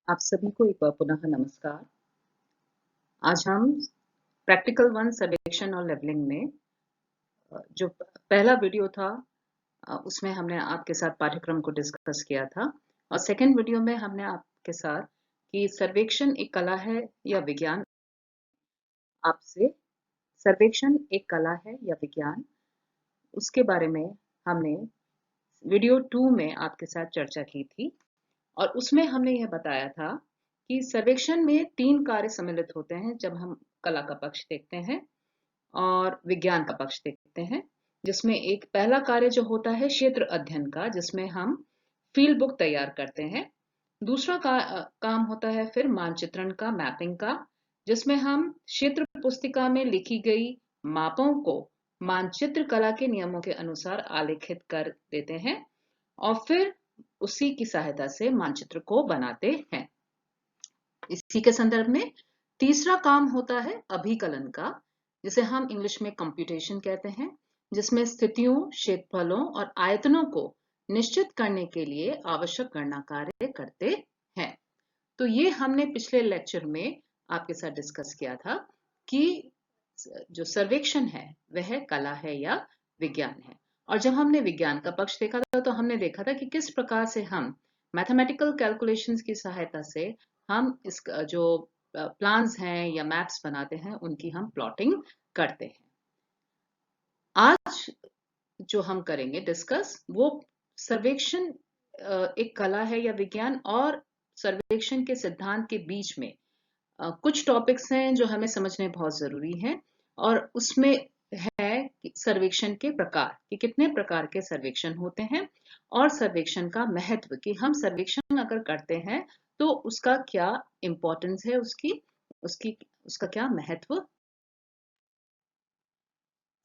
आप सभी को एक बार पुनः नमस्कार। आज हम प्रैक्टिकल 1 सर्वेक्षण और लेवलिंग में जो पहला वीडियो था उसमें हमने आपके साथ पाठ्यक्रम को डिस्कस किया था और सेकंड वीडियो में हमने आपके साथ कि सर्वेक्षण एक कला है या विज्ञान। आपसे सर्वेक्षण एक कला है या विज्ञान, उसके बारे में हमने वीडियो 2 में आपके साथ चर्चा की थी और उसमें हमने यह बताया था कि सर्वेक्षण में 3 कार्य सम्मिलित होते हैं जब हम कला का पक्ष देखते हैं और विज्ञान का पक्ष देखते हैं, जिसमें एक पहला कार्य जो होता है क्षेत्र अध्ययन का, जिसमें हम फील्ड बुक तैयार करते हैं। दूसरा काम होता है फिर मानचित्रण का, मैपिंग का, जिसमें हम क्षेत्र पुस्तिका में लिखी गई मापों को मानचित्र कला के नियमों के अनुसार आलेखित कर देते हैं और फिर उसी की सहायता से मानचित्र को बनाते हैं। इसी के संदर्भ में तीसरा काम होता है अभिकलन का, जिसे हम इंग्लिश में कंप्यूटेशन कहते हैं, जिसमें स्थितियों, क्षेत्रफलों और आयतनों को निश्चित करने के लिए आवश्यक गणना कार्य करते हैं। तो ये हमने पिछले लेक्चर में आपके साथ डिस्कस किया था कि जो सर्वेक्षण है वह कला है या विज्ञान है। और जब हमने विज्ञान का पक्ष देखा था तो हमने देखा था कि किस प्रकार से हम मैथमेटिकल कैलकुलेशंस की सहायता से हम इस जो प्लान्स हैं या मैप्स बनाते हैं उनकी हम प्लॉटिंग करते हैं। आज जो हम करेंगे डिस्कस वो सर्वेक्षण एक कला है या विज्ञान और सर्वेक्षण के सिद्धांत के बीच में कुछ टॉपिक्स हैं जो हमें समझने बहुत जरूरी हैं और उसमें है सर्वेक्षण के प्रकार कि कितने प्रकार के सर्वेक्षण होते हैं और सर्वेक्षण का महत्व कि हम सर्वेक्षण अगर करते हैं तो उसका क्या इम्पोर्टेंस है, उसका क्या महत्व।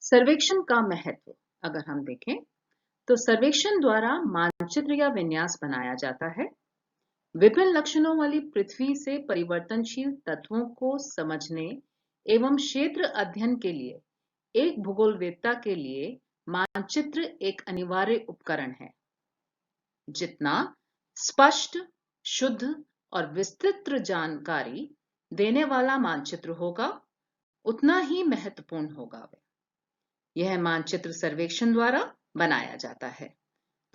सर्वेक्षण का महत्व अगर हम देखें तो सर्वेक्षण द्वारा मानचित्र या विन्यास बनाया जाता है। विभिन्न लक्षणों वाली पृथ्वी से परिवर्तनशील तत्वों को समझने एवं क्षेत्र अध्ययन के लिए एक भूगोलवेत्ता के लिए मानचित्र एक अनिवार्य उपकरण है। जितना स्पष्ट, शुद्ध और विस्तृत जानकारी देने वाला मानचित्र होगा उतना ही महत्वपूर्ण होगा। यह मानचित्र सर्वेक्षण द्वारा बनाया जाता है।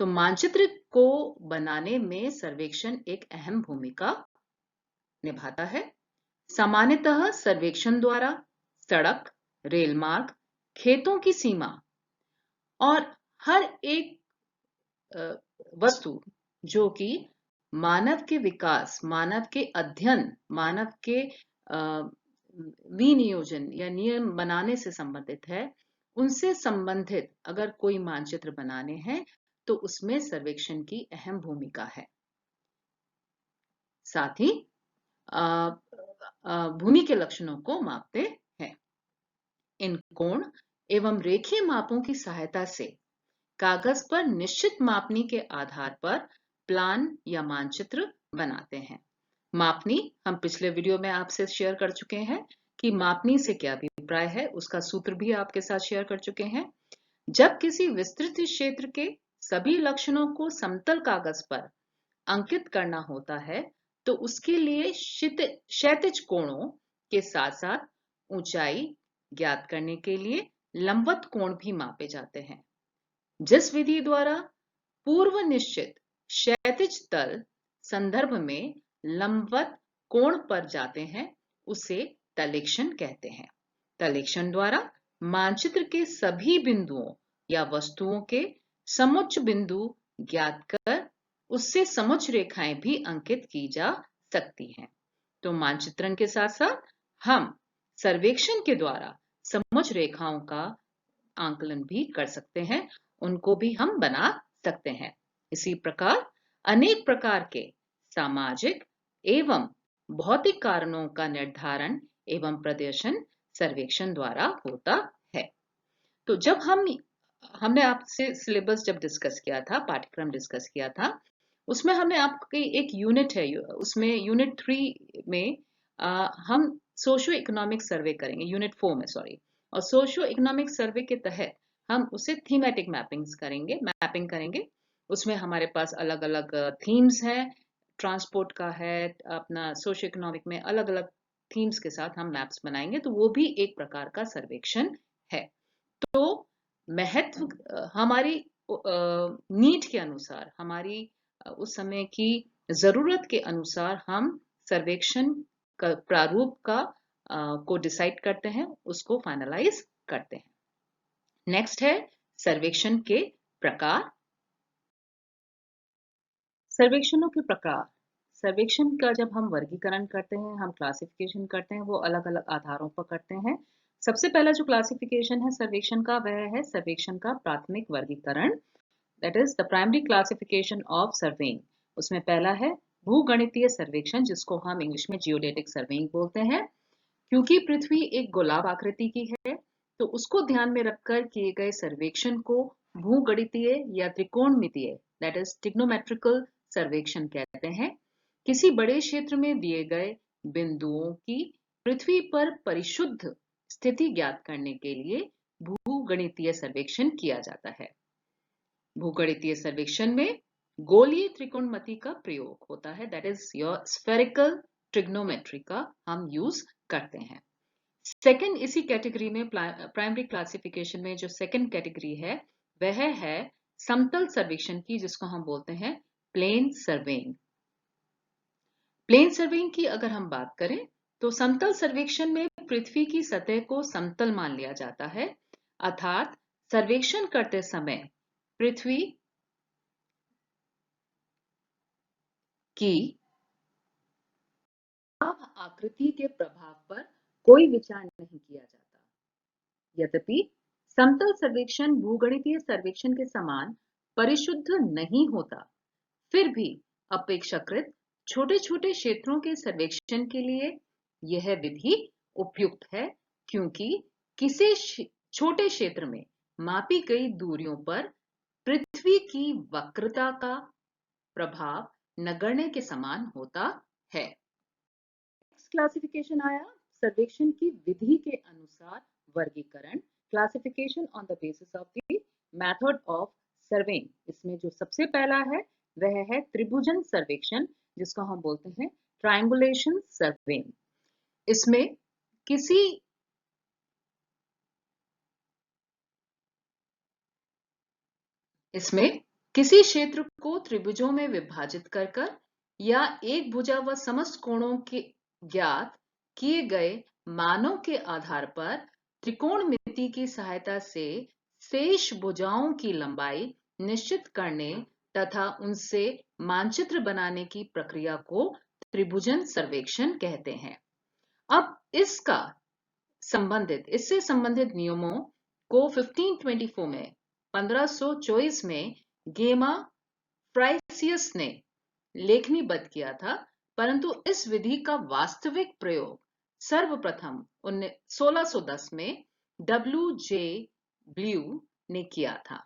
तो मानचित्र को बनाने में सर्वेक्षण एक अहम भूमिका निभाता है। सामान्यतः सर्वेक्षण द्वारा सड़क, रेल मार्ग, खेतों की सीमा और हर एक वस्तु जो कि मानव के विकास, मानव के अध्ययन, मानव के विनियोजन या नियम बनाने से संबंधित है, उनसे संबंधित अगर कोई मानचित्र बनाने हैं तो उसमें सर्वेक्षण की अहम भूमिका है। साथ ही भूमि के लक्षणों को मापते हैं। इन कोण एवं रेखीय मापों की सहायता से कागज पर निश्चित मापनी के आधार पर प्लान या मानचित्र बनाते हैं। मापनी हम पिछले वीडियो में आपसे शेयर कर चुके हैं कि मापनी से क्या अभिप्राय है, उसका सूत्र भी आपके साथ शेयर कर चुके हैं। जब किसी विस्तृत क्षेत्र के सभी लक्षणों को समतल कागज पर अंकित करना होता है तो उसके लिए क्षैतिज कोणों के साथ साथ ऊंचाई ज्ञात करने के लिए लंबवत कोण भी मापे जाते हैं। जिस विधि द्वारा पूर्व निश्चित क्षैतिज तल संदर्भ में लंबवत कोण पर जाते हैं उसे तलेक्षण कहते हैं। तलेक्षण द्वारा मानचित्र के सभी बिंदुओं या वस्तुओं के समुच्च बिंदु ज्ञात कर उससे समुच्च रेखाएं भी अंकित की जा सकती हैं। तो मानचित्रण के साथ साथ हम सर्वेक्षण के द्वारा समुच्च रेखाओं का आंकलन भी कर सकते हैं, उनको भी हम बना सकते हैं। इसी प्रकार अनेक प्रकार के सामाजिक एवं भौतिक कारणों का निर्धारण एवं प्रदर्शन सर्वेक्षण द्वारा होता है। तो जब हमने आपसे सिलेबस जब डिस्कस किया था, पाठ्यक्रम डिस्कस किया था, उसमें हमने आपकी एक यूनिट है, उसमें यूनिट 3 में हम सोशियो इकोनॉमिक सर्वे करेंगे, यूनिट 4 में सॉरी। और सोशियो इकोनॉमिक सर्वे के तहत हम उसे थीमेटिक मैपिंग करेंगे। उसमें हमारे पास अलग अलग थीम्स हैं, ट्रांसपोर्ट का है, अपना सोशियो इकोनॉमिक में अलग अलग थीम्स के साथ हम मैप्स बनाएंगे, तो वो भी एक प्रकार का सर्वेक्षण है। तो महत्व हमारी नीड के अनुसार, हमारी उस समय की जरूरत के अनुसार हम सर्वेक्षण का प्रारूप का को डिसाइड करते हैं, उसको फाइनलाइज करते हैं। नेक्स्ट है सर्वेक्षण के प्रकार। सर्वेक्षणों के प्रकार, सर्वेक्षण का जब हम वर्गीकरण करते हैं, हम क्लासिफिकेशन करते हैं, वो अलग अलग आधारों पर करते हैं। सबसे पहला जो क्लासिफिकेशन है सर्वेक्षण का, वह है सर्वेक्षण का प्राथमिक वर्गीकरण, that is the primary classification of surveying. उसमें पहला है भूगणितीय सर्वेक्षण, जिसको हम इंग्लिश में जियोडेटिक सर्वेइंग बोलते हैं। क्योंकि पृथ्वी एक गोलाब आकृति की है, तो उसको ध्यान में रखकर किए गए सर्वेक्षण को भूगणितीय या त्रिकोणमितीय, दैट इज ट्रिग्नोमेट्रिकल सर्वेक्षण कहते हैं। किसी बड़े क्षेत्र में दिए गए बिंदुओं की पृथ्वी पर परिशुद्ध स्थिति ज्ञात करने के लिए भूगणितीय सर्वेक्षण किया जाता है। भूगणितीय सर्वेक्षण में गोलीय त्रिकोणमिति का प्रयोग होता है, that is your spherical trigonometry का हम यूज करते हैं। सेकंड, इसी कैटेगरी में प्राइमरी क्लासिफिकेशन में जो सेकंड कैटेगरी है वह है समतल सर्वेक्षण की, जिसको हम बोलते हैं प्लेन सर्वेइंग। प्लेन सर्वेइंग की अगर हम बात करें तो समतल सर्वेक्षण में पृथ्वी की सतह को समतल मान लिया जाता है, अर्थात सर्वेक्षण करते समय पृथ्वी की आकृति के प्रभाव पर कोई विचार नहीं किया जाता। यद्यपि समतल सर्वेक्षण भूगणितीय सर्वेक्षण के समान परिशुद्ध नहीं होता, फिर भी अपेक्षाकृत छोटे छोटे क्षेत्रों के सर्वेक्षण के लिए यह विधि उपयुक्त है, क्योंकि किसी छोटे क्षेत्र में मापी गई दूरियों पर पृथ्वी की वक्रता का प्रभाव नगण्य के समान होता है। क्लासिफिकेशन आया सर्वेक्षण की विधि के अनुसार वर्गीकरण, classification on the basis of the method of surveying. इसमें जो सबसे पहला है वह है त्रिभुजन सर्वेक्षण, जिसको हम बोलते हैं ट्रायंगुलेशन सर्वेइंग। इसमें किसी क्षेत्र को त्रिभुजों में विभाजित कर या एक भुजा व समस्त कोणों के ज्ञात किए गए मानों के आधार पर त्रिकोणमिति की सहायता से शेष भुजाओं की लंबाई निश्चित करने तथा उनसे मानचित्र बनाने की प्रक्रिया को त्रिभुजन सर्वेक्षण कहते हैं। अब इससे संबंधित नियमों को 1524 में गेमा फ्राइसियस ने लेखनीबद्ध किया था, परंतु इस विधि का वास्तविक प्रयोग सर्वप्रथम 1610 में W.J. ब्लू ने किया था।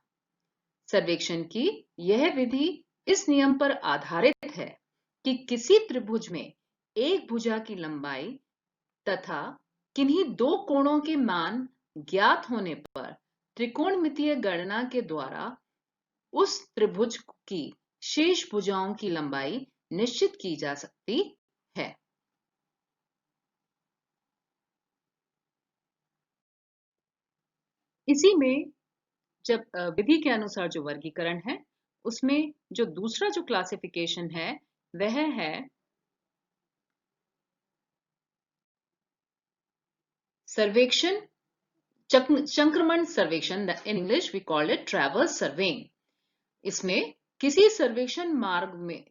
सर्वेक्षण की यह विधि इस नियम पर आधारित है कि किसी त्रिभुज में एक भुजा की लंबाई तथा किन्हीं दो कोणों के मान ज्ञात होने पर त्रिकोणमितीय गणना के द्वारा उस त्रिभुज की शेष भुजाओं की लंबाई निश्चित की जा सकती है। इसी में जब विधि के अनुसार जो वर्गीकरण है, उसमें जो दूसरा जो क्लासिफिकेशन है वह है सर्वेक्षण संक्रमण सर्वेक्षण, in English we call it traverse surveying. इसमें किसी सर्वेक्षण मार्ग में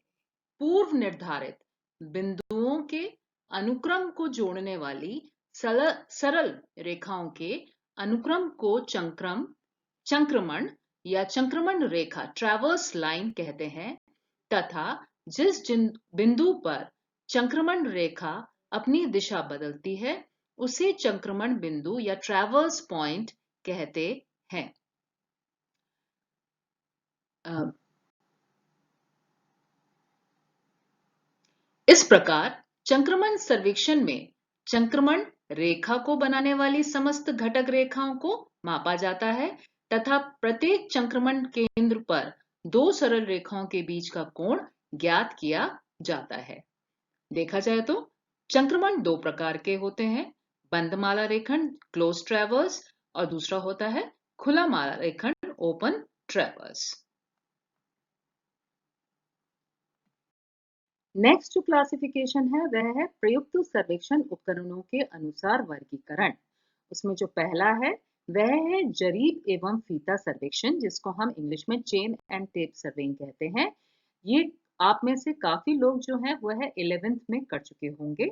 पूर्व निर्धारित बिंदुओं के अनुक्रम को जोड़ने वाली सरल रेखाओं के अनुक्रम को संक्रमण या संक्रमण रेखा ट्रैवर्स लाइन कहते हैं, तथा जिस बिंदु पर संक्रमण रेखा अपनी दिशा बदलती है उसे संक्रमण बिंदु या ट्रैवर्स पॉइंट कहते हैं। इस प्रकार संक्रमण सर्वेक्षण में संक्रमण रेखा को बनाने वाली समस्त घटक रेखाओं को मापा जाता है तथा प्रत्येक संक्रमण केंद्र पर दो सरल रेखाओं के बीच का कोण ज्ञात किया जाता है। देखा जाए तो संक्रमण दो प्रकार के होते हैं, बंद माला रेखंड क्लोज ट्रैवर्स और दूसरा होता है खुला माला रेखंड ओपन ट्रैवर्स। नेक्स्ट जो क्लासिफिकेशन है वह है प्रयुक्त सर्वेक्षण उपकरणों के अनुसार वर्गीकरण। उसमें जो पहला है वह है जरीब एवं फीता सर्वेक्षण, जिसको हम इंग्लिश में चेन एंड टेप सर्वेइंग कहते हैं। ये आप में से काफी लोग जो है वह 11th में कर चुके होंगे।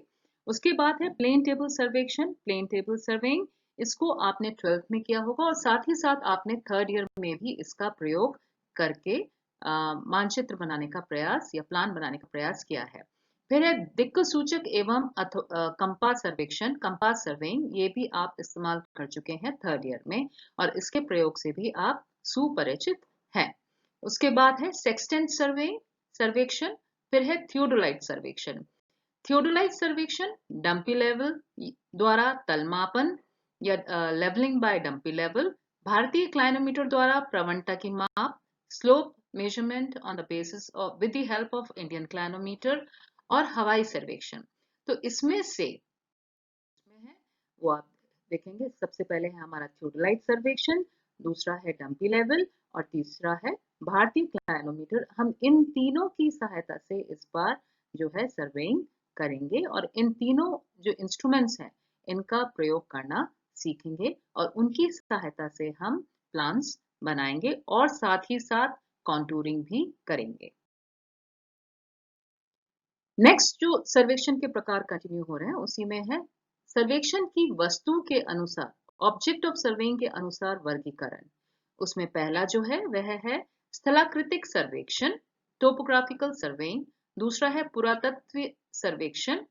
उसके बाद है प्लेन टेबल सर्वेक्षण, प्लेन टेबल सर्वेइंग, इसको आपने 12th में किया होगा और साथ ही साथ आपने 3rd ईयर में भी इसका प्रयोग करके मानचित्र बनाने का प्रयास या प्लान बनाने का प्रयास किया है। फिर है दिक्क सूचक एवं कंपास सर्वेक्षण, कंपास सर्वेइंग, ये भी आप इस्तेमाल कर चुके हैं 3rd ईयर में और इसके प्रयोग से भी आप सुपरिचित हैं। उसके बाद है सेक्सटेंट सर्वेइंग सर्वेक्षण, फिर है थियोडोलाइट सर्वेक्षण। थियोडोलाइट सर्वेक्षण डंपी लेवल द्वारा तलमापन या लेवलिंग बाय डंपी लेवल, भारतीय क्लाइनोमीटर द्वारा प्रवणता की माप, slope measurement on the basis of with the help of Indian clinometer, और हवाई सर्वेक्षण। तो इसमें से है वो आप देखेंगे, सबसे पहले है हमारा थियोडोलाइट सर्वेक्षण, दूसरा है डंपी लेवल और तीसरा है भारतीय क्लाइनोमीटर। हम इन तीनों की सहायता से इस बार जो है सर्वेइंग करेंगे और इन तीनों जो इंस्ट्रूमेंट्स हैं इनका प्रयोग करना सीखेंगे और उनकी सहायता से हम प्लान्स बनाएंगे और साथ ही साथ कॉन्टूरिंग भी करेंगे। नेक्स्ट जो सर्वेक्षण के प्रकार कंटिन्यू हो रहे हैं उसी में है सर्वेक्षण की वस्तु के अनुसार, ऑब्जेक्ट ऑफ सर्वेइंग के अनुसार वर्गीकरण। उसमें पहला जो है वह है स्थलाकृतिक सर्वेक्षण, टोपोग्राफिकल सर्वेइंग, दूसरा है पुरातत्व सर्वेक्षण,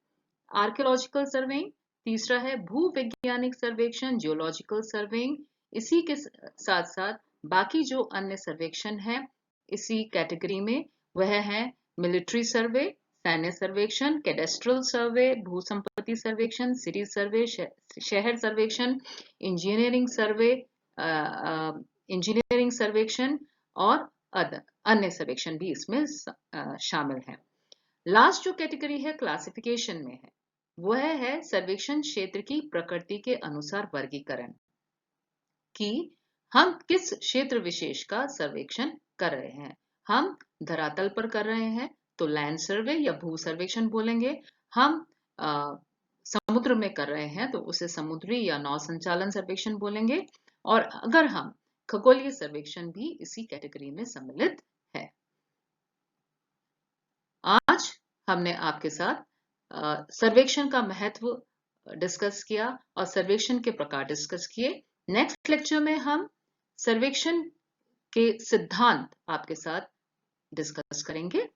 आर्कियोलॉजिकल सर्वेइंग, तीसरा है भूवैज्ञानिक सर्वेक्षण, जियोलॉजिकल सर्वेइंग। इसी के साथ साथ बाकी जो अन्य सर्वेक्षण है इसी कैटेगरी में वह है मिलिट्री सर्वे, सैन्य सर्वेक्षण, कैडेस्ट्रल सर्वे, भू संपत्ति सर्वेक्षण, सिटी सर्वे, शहर सर्वेक्षण, इंजीनियरिंग सर्वे, इंजीनियरिंग सर्वेक्षण और अन्य सर्वेक्षण भी इसमें शामिल हैं। लास्ट जो कैटेगरी है क्लासिफिकेशन में है वह है सर्वेक्षण क्षेत्र की प्रकृति के अनुसार वर्गीकरण, कि हम किस क्षेत्र विशेष का सर्वेक्षण कर रहे हैं। हम धरातल पर कर रहे हैं तो लैंड सर्वे या भू सर्वेक्षण बोलेंगे, हम समुद्र में कर रहे हैं तो उसे समुद्री या नौ संचालन सर्वेक्षण बोलेंगे, और अगर हम खगोलीय सर्वेक्षण भी इसी कैटेगरी में सम्मिलित है। आज हमने आपके साथ सर्वेक्षण का महत्व डिस्कस किया और सर्वेक्षण के प्रकार डिस्कस किए। नेक्स्ट लेक्चर में हम सर्वेक्षण के सिद्धांत आपके साथ डिस्कस करेंगे।